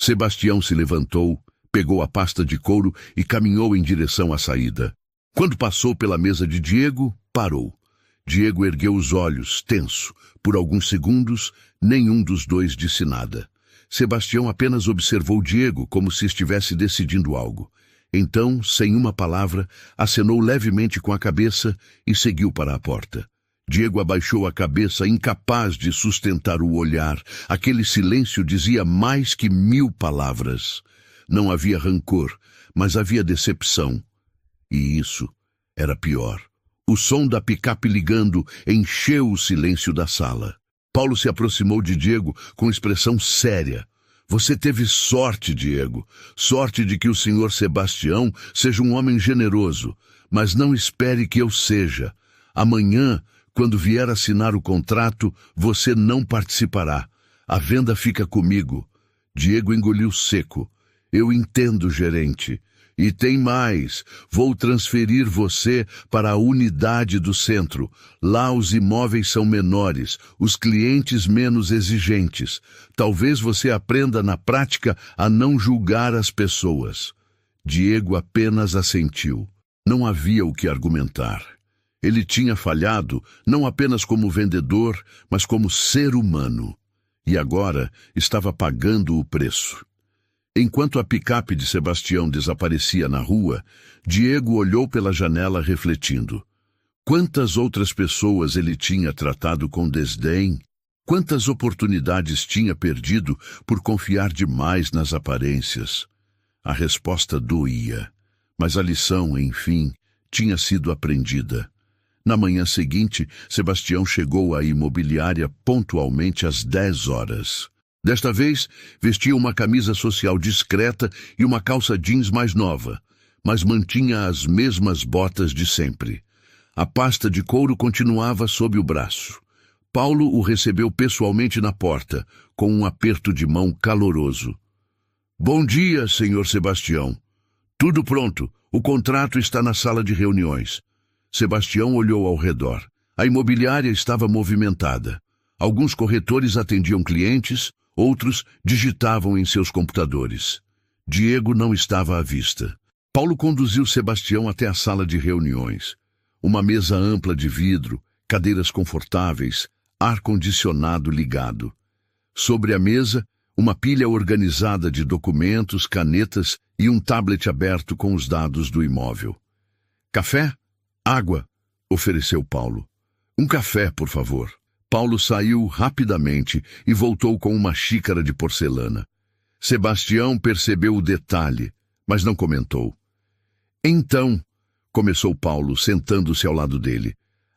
Sebastião se levantou, pegou a pasta de couro e caminhou em direção à saída. Quando passou pela mesa de Diego, parou. Diego ergueu os olhos, tenso. Por alguns segundos, nenhum dos dois disse nada. Sebastião apenas observou Diego como se estivesse decidindo algo. Então, sem uma palavra, acenou levemente com a cabeça e seguiu para a porta. Diego abaixou a cabeça, incapaz de sustentar o olhar. Aquele silêncio dizia mais que 1000 palavras. Não havia rancor, mas havia decepção. E isso era pior. O som da picape ligando encheu o silêncio da sala. Paulo se aproximou de Diego com expressão séria. Você teve sorte, Diego. Sorte de que o senhor Sebastião seja um homem generoso. Mas não espere que eu seja. Amanhã, quando vier assinar o contrato, você não participará. A venda fica comigo. Diego engoliu seco. Eu entendo, gerente. E tem mais, vou transferir você para a unidade do centro. Lá os imóveis são menores, os clientes menos exigentes. Talvez você aprenda na prática a não julgar as pessoas. Diego apenas assentiu. Não havia o que argumentar. Ele tinha falhado, não apenas como vendedor, mas como ser humano. E agora estava pagando o preço. Enquanto a picape de Sebastião desaparecia na rua, Diego olhou pela janela refletindo. Quantas outras pessoas ele tinha tratado com desdém? Quantas oportunidades tinha perdido por confiar demais nas aparências? A resposta doía, mas a lição, enfim, tinha sido aprendida. Na manhã seguinte, Sebastião chegou à imobiliária pontualmente às 10 horas. Desta vez, vestia uma camisa social discreta e uma calça jeans mais nova, mas mantinha as mesmas botas de sempre. A pasta de couro continuava sob o braço. Paulo o recebeu pessoalmente na porta, com um aperto de mão caloroso. Bom dia, senhor Sebastião. Tudo pronto. O contrato está na sala de reuniões. Sebastião olhou ao redor. A imobiliária estava movimentada. Alguns corretores atendiam clientes, outros digitavam em seus computadores. Diego não estava à vista. Paulo conduziu Sebastião até a sala de reuniões. Uma mesa ampla de vidro, cadeiras confortáveis, ar-condicionado ligado. Sobre a mesa, uma pilha organizada de documentos, canetas e um tablet aberto com os dados do imóvel. Café? Água? Ofereceu Paulo. Um café, por favor. Paulo saiu rapidamente e voltou com uma xícara de porcelana. Sebastião percebeu o detalhe, mas não comentou. Então, começou Paulo, sentando-se ao lado dele,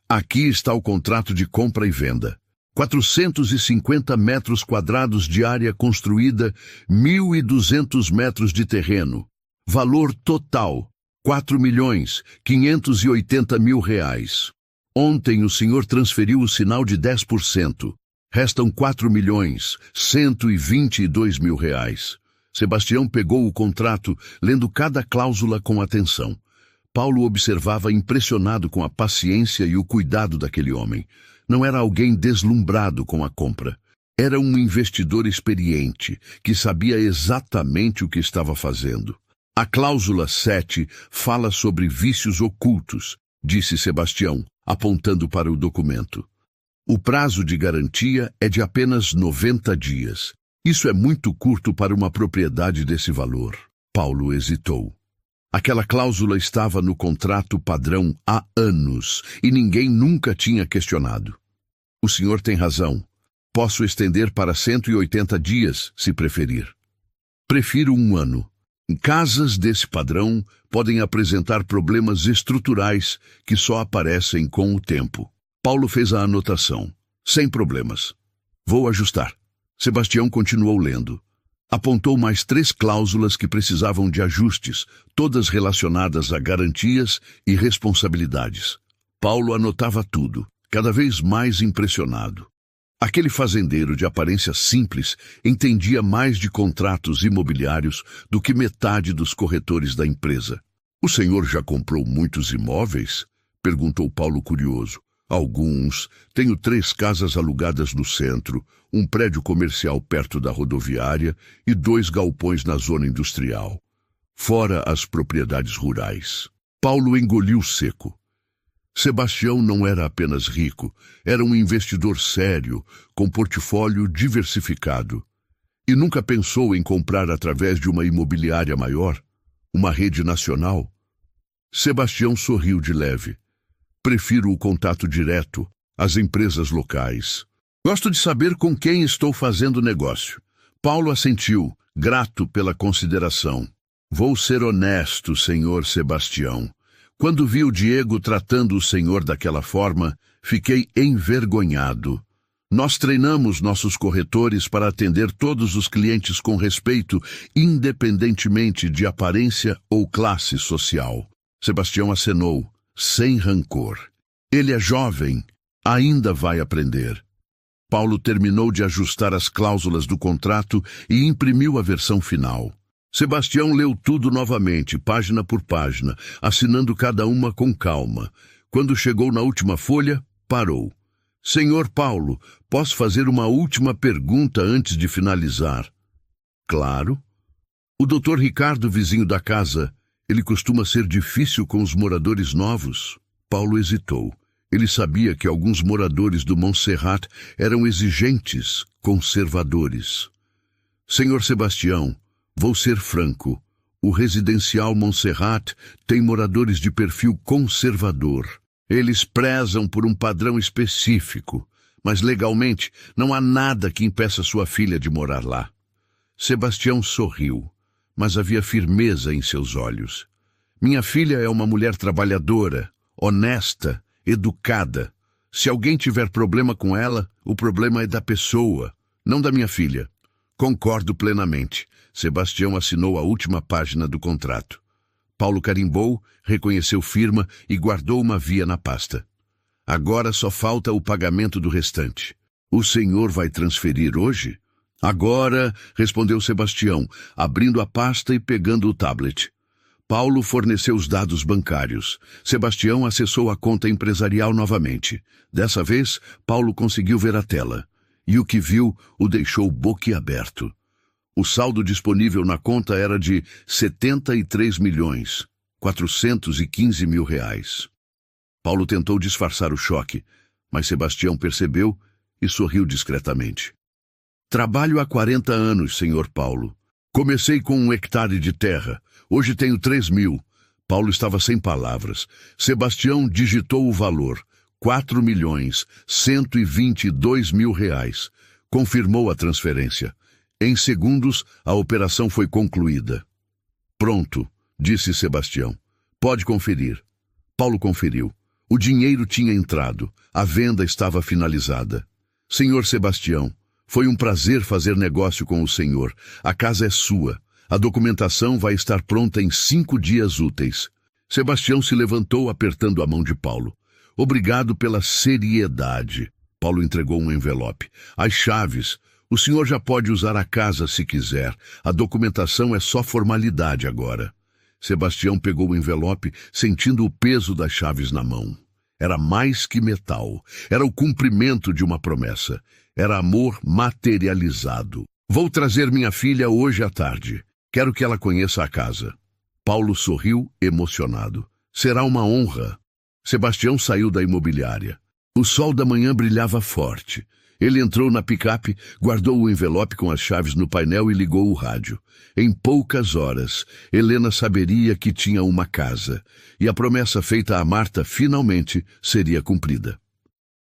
aqui está o contrato de compra e venda. 450 metros quadrados de área construída, 1.200 metros de terreno. Valor total, R$4.580.000. Ontem o senhor transferiu o sinal de 10%. Restam R$4.122.000. Sebastião pegou o contrato, lendo cada cláusula com atenção. Paulo observava impressionado com a paciência e o cuidado daquele homem. Não era alguém deslumbrado com a compra. Era um investidor experiente, que sabia exatamente o que estava fazendo. A cláusula 7 fala sobre vícios ocultos, disse Sebastião, apontando para o documento. O prazo de garantia é de apenas 90 dias. Isso é muito curto para uma propriedade desse valor. Paulo hesitou. Aquela cláusula estava no contrato padrão há anos e ninguém nunca tinha questionado. O senhor tem razão. Posso estender para 180 dias, se preferir. Prefiro 1 ano. Casas desse padrão podem apresentar problemas estruturais que só aparecem com o tempo. Paulo fez a anotação. Sem problemas. Vou ajustar. Sebastião continuou lendo. Apontou mais 3 cláusulas que precisavam de ajustes, todas relacionadas a garantias e responsabilidades. Paulo anotava tudo, cada vez mais impressionado. Aquele fazendeiro de aparência simples entendia mais de contratos imobiliários do que metade dos corretores da empresa. "O senhor já comprou muitos imóveis?" perguntou Paulo curioso. "Alguns. Tenho 3 casas alugadas no centro, um prédio comercial perto da rodoviária e 2 galpões na zona industrial. Fora as propriedades rurais." Paulo engoliu seco. Sebastião não era apenas rico, era um investidor sério, com portfólio diversificado. E nunca pensou em comprar através de uma imobiliária maior, uma rede nacional? Sebastião sorriu de leve. "Prefiro o contato direto, as empresas locais. Gosto de saber com quem estou fazendo negócio." Paulo assentiu, grato pela consideração. "Vou ser honesto, senhor Sebastião. Quando vi o Diego tratando o senhor daquela forma, fiquei envergonhado. Nós treinamos nossos corretores para atender todos os clientes com respeito, independentemente de aparência ou classe social." Sebastião acenou, sem rancor. "Ele é jovem, ainda vai aprender." Paulo terminou de ajustar as cláusulas do contrato e imprimiu a versão final. Sebastião leu tudo novamente, página por página, assinando cada uma com calma. Quando chegou na última folha, parou. "Senhor Paulo, posso fazer uma última pergunta antes de finalizar?" "Claro." "O Dr. Ricardo, vizinho da casa, ele costuma ser difícil com os moradores novos?" Paulo hesitou. Ele sabia que alguns moradores do Montserrat eram exigentes, conservadores. "Senhor Sebastião, vou ser franco. O residencial Montserrat tem moradores de perfil conservador. Eles prezam por um padrão específico, mas legalmente não há nada que impeça sua filha de morar lá." Sebastião sorriu, mas havia firmeza em seus olhos. "Minha filha é uma mulher trabalhadora, honesta, educada. Se alguém tiver problema com ela, o problema é da pessoa, não da minha filha." "Concordo plenamente." Sebastião assinou a última página do contrato. Paulo carimbou, reconheceu firma e guardou uma via na pasta. "Agora só falta o pagamento do restante. O senhor vai transferir hoje?" "Agora", respondeu Sebastião, abrindo a pasta e pegando o tablet. Paulo forneceu os dados bancários. Sebastião acessou a conta empresarial novamente. Dessa vez, Paulo conseguiu ver a tela. E o que viu o deixou boquiaberto. O saldo disponível na conta era de 73.415.000 reais. Paulo tentou disfarçar o choque, mas Sebastião percebeu e sorriu discretamente. "Trabalho há 40 anos, senhor Paulo. Comecei com 1 hectare de terra. Hoje tenho 3.000. Paulo estava sem palavras. Sebastião digitou o valor, 4.122.000 reais. Confirmou a transferência. Em segundos, a operação foi concluída. "Pronto", disse Sebastião. "Pode conferir." Paulo conferiu. O dinheiro tinha entrado. A venda estava finalizada. "Senhor Sebastião, foi um prazer fazer negócio com o senhor. A casa é sua. A documentação vai estar pronta em 5 dias úteis." Sebastião se levantou apertando a mão de Paulo. "Obrigado pela seriedade." Paulo entregou um envelope. "As chaves. O senhor já pode usar a casa se quiser. A documentação é só formalidade agora." Sebastião pegou o envelope, sentindo o peso das chaves na mão. Era mais que metal. Era o cumprimento de uma promessa. Era amor materializado. "Vou trazer minha filha hoje à tarde. Quero que ela conheça a casa." Paulo sorriu, emocionado. "Será uma honra." Sebastião saiu da imobiliária. O sol da manhã brilhava forte. Ele entrou na picape, guardou o envelope com as chaves no painel e ligou o rádio. Em poucas horas, Helena saberia que tinha uma casa, e a promessa feita a Marta finalmente seria cumprida.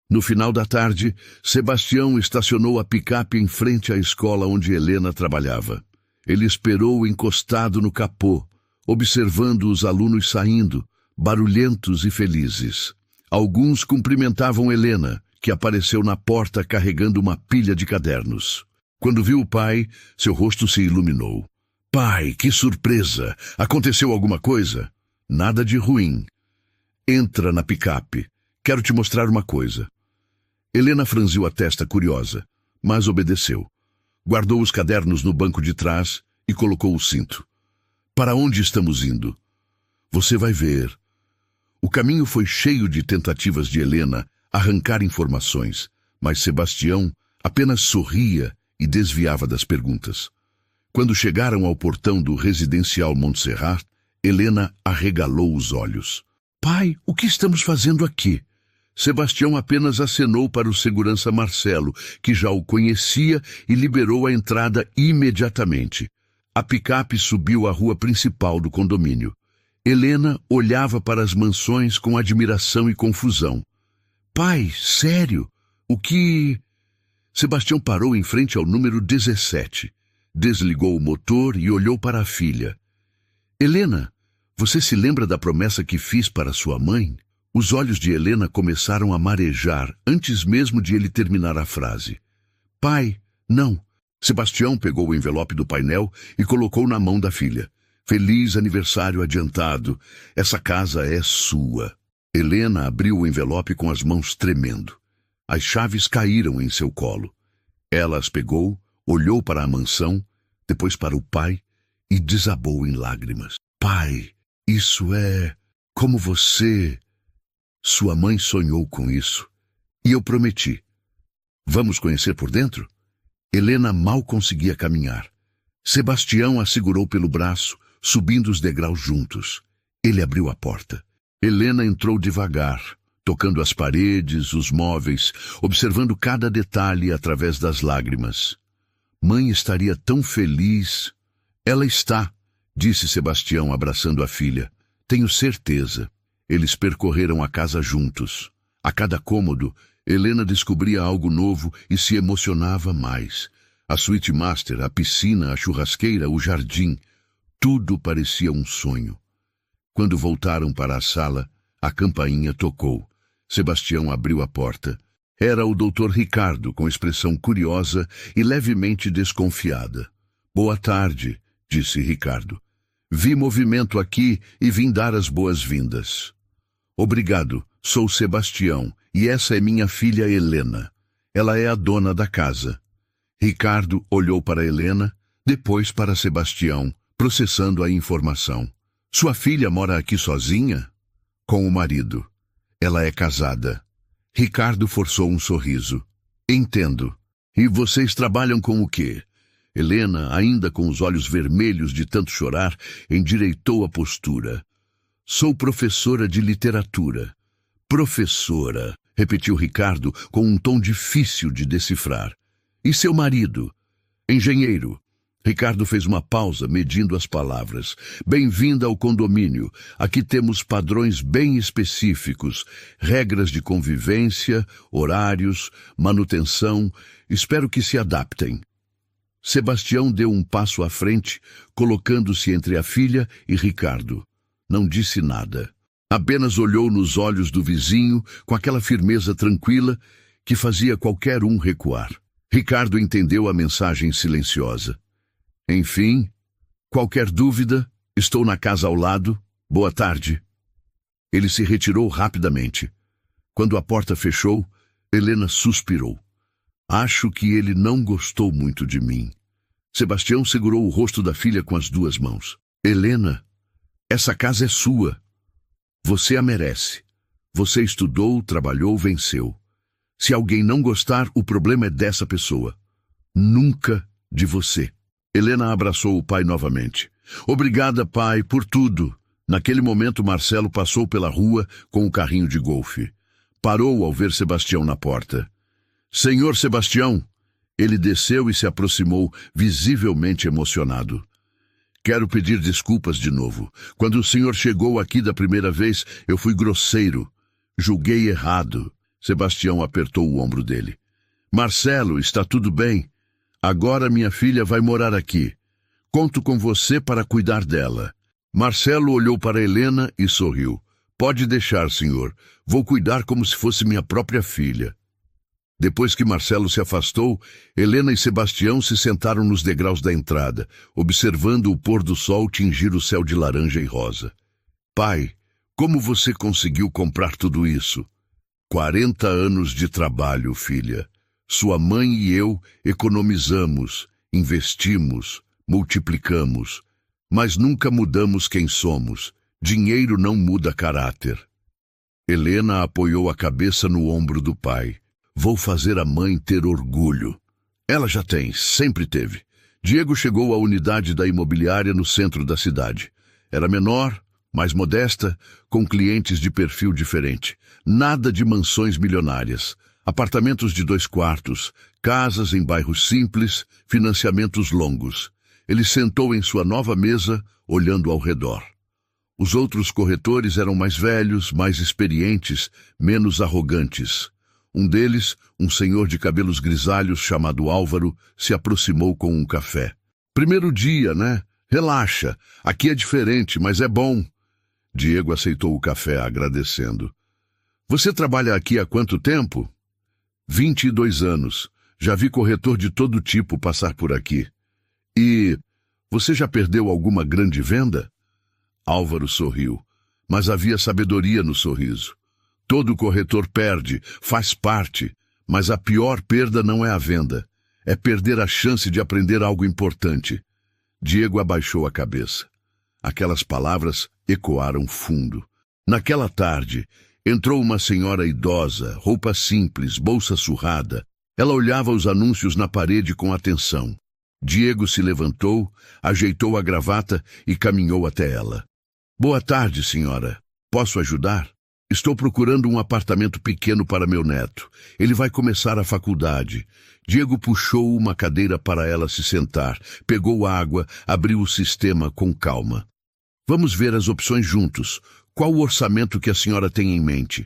No final da tarde, Sebastião estacionou a picape em frente à escola onde Helena trabalhava. Ele esperou encostado no capô, observando os alunos saindo, barulhentos e felizes. Alguns cumprimentavam Helena, que apareceu na porta carregando uma pilha de cadernos. Quando viu o pai, seu rosto se iluminou. Pai, que surpresa! Aconteceu alguma coisa? Nada de ruim. Entra na picape. Quero te mostrar uma coisa. Helena franziu a testa curiosa, mas obedeceu. Guardou os cadernos no banco de trás e colocou o cinto. Para onde estamos indo? Você vai ver. O caminho foi cheio de tentativas de Helena arrancar informações, mas Sebastião apenas sorria e desviava das perguntas. Quando chegaram ao portão do residencial Montserrat, Helena arregalou os olhos. Pai, o que estamos fazendo aqui? Sebastião apenas acenou para o segurança Marcelo, que já o conhecia e liberou a entrada imediatamente. A picape subiu a rua principal do condomínio. Helena olhava para as mansões com admiração e confusão. Pai, sério? O que... Sebastião parou em frente ao número 17. Desligou o motor e olhou para a filha. Helena, você se lembra da promessa que fiz para sua mãe? Os olhos de Helena começaram a marejar antes mesmo de ele terminar a frase. Pai, não. Sebastião pegou o envelope do painel e colocou na mão da filha. Feliz aniversário adiantado. Essa casa é sua. Helena abriu o envelope com as mãos tremendo. As chaves caíram em seu colo. Ela as pegou, olhou para a mansão, depois para o pai e desabou em lágrimas. Pai, isso é como você... Sua mãe sonhou com isso. E eu prometi. Vamos conhecer por dentro? Helena mal conseguia caminhar. Sebastião a segurou pelo braço, subindo os degraus juntos. Ele abriu a porta. Helena entrou devagar, tocando as paredes, os móveis, observando cada detalhe através das lágrimas. Mãe estaria tão feliz. Ela está, disse Sebastião abraçando a filha. Tenho certeza. Eles percorreram a casa juntos. A cada cômodo, Helena descobria algo novo e se emocionava mais. A suíte master, a piscina, a churrasqueira, o jardim, tudo parecia um sonho. Quando voltaram para a sala, a campainha tocou. Sebastião abriu a porta. Era o Dr. Ricardo, com expressão curiosa e levemente desconfiada. Boa tarde, disse Ricardo. Vi movimento aqui e vim dar as boas-vindas. Obrigado, sou Sebastião e essa é minha filha Helena. Ela é a dona da casa. Ricardo olhou para Helena, depois para Sebastião, processando a informação. Sua filha mora aqui sozinha? Com o marido. Ela é casada. Ricardo forçou um sorriso. Entendo. E vocês trabalham com o quê? Helena, ainda com os olhos vermelhos de tanto chorar, endireitou a postura. Sou professora de literatura. Professora, repetiu Ricardo com um tom difícil de decifrar. E seu marido? Engenheiro. Ricardo fez uma pausa, medindo as palavras. Bem-vinda ao condomínio. Aqui temos padrões bem específicos, regras de convivência, horários, manutenção. Espero que se adaptem. Sebastião deu um passo à frente, colocando-se entre a filha e Ricardo. Não disse nada. Apenas olhou nos olhos do vizinho com aquela firmeza tranquila que fazia qualquer um recuar. Ricardo entendeu a mensagem silenciosa. Enfim, qualquer dúvida, estou na casa ao lado. Boa tarde. Ele se retirou rapidamente. Quando a porta fechou, Helena suspirou. Acho que ele não gostou muito de mim. Sebastião segurou o rosto da filha com as duas mãos. Helena, essa casa é sua. Você a merece. Você estudou, trabalhou, venceu. Se alguém não gostar, o problema é dessa pessoa. Nunca de você. Helena abraçou o pai novamente. Obrigada, pai, por tudo. Naquele momento, Marcelo passou pela rua com o carrinho de golfe. Parou ao ver Sebastião na porta. Senhor Sebastião! Ele desceu e se aproximou, visivelmente emocionado. Quero pedir desculpas de novo. Quando o senhor chegou aqui da primeira vez, eu fui grosseiro. Julguei errado. Sebastião apertou o ombro dele. Marcelo, está tudo bem. Agora minha filha vai morar aqui. Conto com você para cuidar dela. Marcelo olhou para Helena e sorriu. Pode deixar, senhor. Vou cuidar como se fosse minha própria filha. Depois que Marcelo se afastou, Helena e Sebastião se sentaram nos degraus da entrada, observando o pôr do sol tingir o céu de laranja e rosa. Pai, como você conseguiu comprar tudo isso? 40 anos de trabalho, filha. Sua mãe e eu economizamos, investimos, multiplicamos, mas nunca mudamos quem somos. Dinheiro não muda caráter. Helena apoiou a cabeça no ombro do pai. Vou fazer a mãe ter orgulho. Ela já tem, sempre teve. Diego chegou à unidade da imobiliária no centro da cidade. Era menor, mais modesta, com clientes de perfil diferente. Nada de mansões milionárias. Apartamentos de 2 quartos, casas em bairros simples, financiamentos longos. Ele sentou em sua nova mesa, olhando ao redor. Os outros corretores eram mais velhos, mais experientes, menos arrogantes. Um deles, um senhor de cabelos grisalhos chamado Álvaro, se aproximou com um café. Primeiro dia, né? Relaxa. Aqui é diferente, mas é bom. Diego aceitou o café, agradecendo. Você trabalha aqui há quanto tempo? 22 anos. Já vi corretor de todo tipo passar por aqui. E você já perdeu alguma grande venda? Álvaro sorriu, mas havia sabedoria no sorriso. Todo corretor perde, faz parte, mas a pior perda não é a venda. É perder a chance de aprender algo importante. Diego abaixou a cabeça. Aquelas palavras ecoaram fundo. Naquela tarde, entrou uma senhora idosa, roupa simples, bolsa surrada. Ela olhava os anúncios na parede com atenção. Diego se levantou, ajeitou a gravata e caminhou até ela. Boa tarde, senhora. Posso ajudar? Estou procurando um apartamento pequeno para meu neto. Ele vai começar a faculdade. Diego puxou uma cadeira para ela se sentar, pegou água, abriu o sistema com calma. Vamos ver as opções juntos. Qual o orçamento que a senhora tem em mente?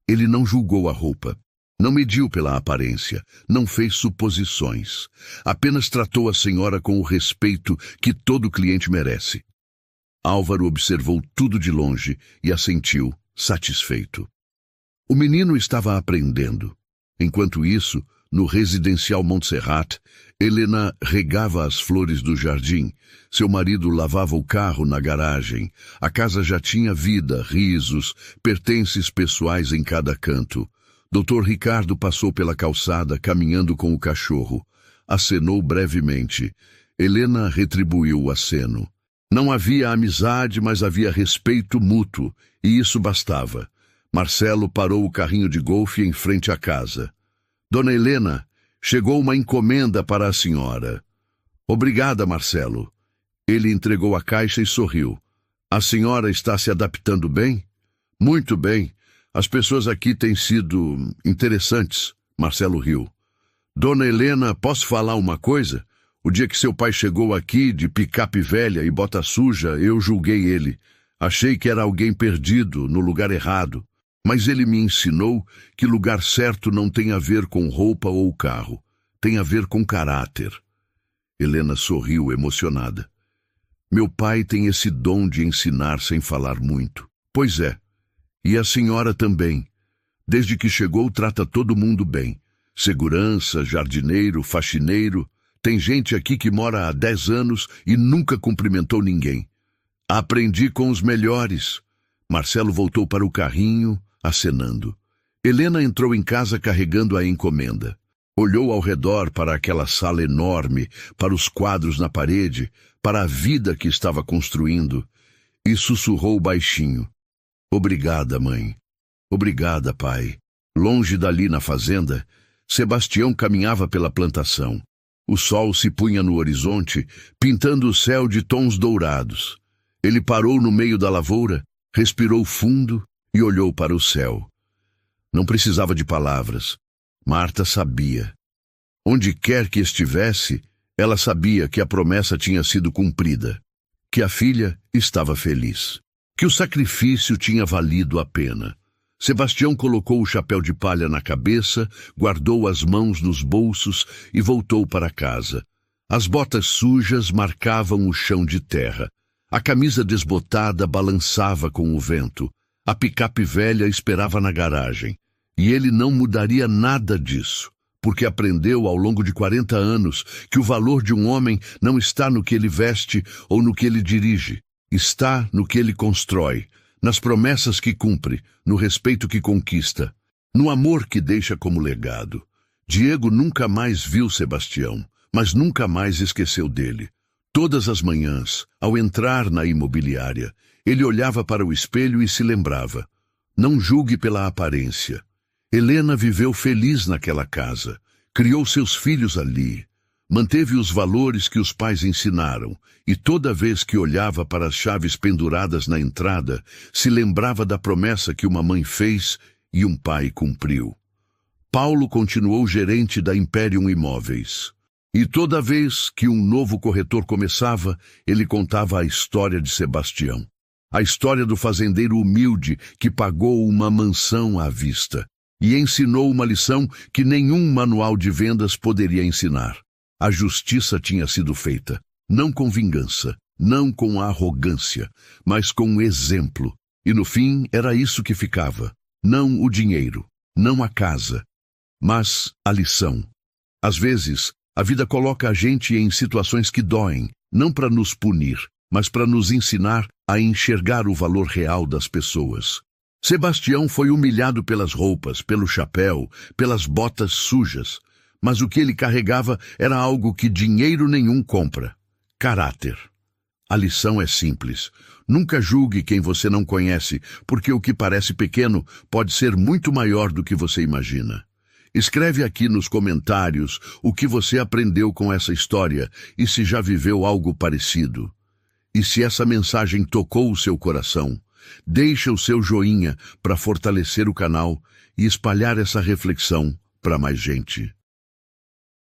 Ele não julgou a roupa. Não mediu pela aparência. Não fez suposições. Apenas tratou a senhora com o respeito que todo cliente merece. Álvaro observou tudo de longe e assentiu, satisfeito. O menino estava aprendendo. Enquanto isso, no residencial Montserrat, Helena regava as flores do jardim. Seu marido lavava o carro na garagem. A casa já tinha vida, risos, pertences pessoais em cada canto. Dr. Ricardo passou pela calçada, caminhando com o cachorro. Acenou brevemente. Helena retribuiu o aceno. Não havia amizade, mas havia respeito mútuo, e isso bastava. Marcelo parou o carrinho de golfe em frente à casa. Dona Helena, chegou uma encomenda para a senhora. Obrigada, Marcelo. Ele entregou a caixa e sorriu. A senhora está se adaptando bem? Muito bem. As pessoas aqui têm sido interessantes. Marcelo riu. Dona Helena, posso falar uma coisa? O dia que seu pai chegou aqui de picape velha e bota suja, eu julguei ele. Achei que era alguém perdido, no lugar errado. Mas ele me ensinou que lugar certo não tem a ver com roupa ou carro. Tem a ver com caráter. Helena sorriu, emocionada. Meu pai tem esse dom de ensinar sem falar muito. Pois é. E a senhora também. Desde que chegou, trata todo mundo bem. Segurança, jardineiro, faxineiro. Tem gente aqui que mora há 10 anos e nunca cumprimentou ninguém. Aprendi com os melhores. Marcelo voltou para o carrinho, acenando. Helena entrou em casa carregando a encomenda. Olhou ao redor para aquela sala enorme, para os quadros na parede, para a vida que estava construindo, e sussurrou baixinho. Obrigada, mãe. Obrigada, pai. Longe dali na fazenda, Sebastião caminhava pela plantação. O sol se punha no horizonte, pintando o céu de tons dourados. Ele parou no meio da lavoura, respirou fundo e olhou para o céu. Não precisava de palavras. Marta sabia. Onde quer que estivesse, ela sabia que a promessa tinha sido cumprida, que a filha estava feliz, que o sacrifício tinha valido a pena. Sebastião colocou o chapéu de palha na cabeça, guardou as mãos nos bolsos e voltou para casa. As botas sujas marcavam o chão de terra. A camisa desbotada balançava com o vento. A picape velha esperava na garagem. E ele não mudaria nada disso, porque aprendeu ao longo de 40 anos que o valor de um homem não está no que ele veste ou no que ele dirige. Está no que ele constrói, nas promessas que cumpre, no respeito que conquista, no amor que deixa como legado. Diego nunca mais viu Sebastião, mas nunca mais esqueceu dele. Todas as manhãs, ao entrar na imobiliária, ele olhava para o espelho e se lembrava. Não julgue pela aparência. Helena viveu feliz naquela casa, criou seus filhos ali, manteve os valores que os pais ensinaram, e toda vez que olhava para as chaves penduradas na entrada, se lembrava da promessa que uma mãe fez e um pai cumpriu. Paulo continuou gerente da Imperium Imóveis. E toda vez que um novo corretor começava, ele contava a história de Sebastião. A história do fazendeiro humilde que pagou uma mansão à vista e ensinou uma lição que nenhum manual de vendas poderia ensinar. A justiça tinha sido feita, não com vingança, não com arrogância, mas com exemplo. E no fim era isso que ficava. Não o dinheiro, não a casa, mas a lição. Às vezes, a vida coloca a gente em situações que doem, não para nos punir, mas para nos ensinar a enxergar o valor real das pessoas. Sebastião foi humilhado pelas roupas, pelo chapéu, pelas botas sujas. Mas o que ele carregava era algo que dinheiro nenhum compra: caráter. A lição é simples. Nunca julgue quem você não conhece, porque o que parece pequeno pode ser muito maior do que você imagina. Escreve aqui nos comentários o que você aprendeu com essa história e se já viveu algo parecido. E se essa mensagem tocou o seu coração, deixa o seu joinha para fortalecer o canal e espalhar essa reflexão para mais gente.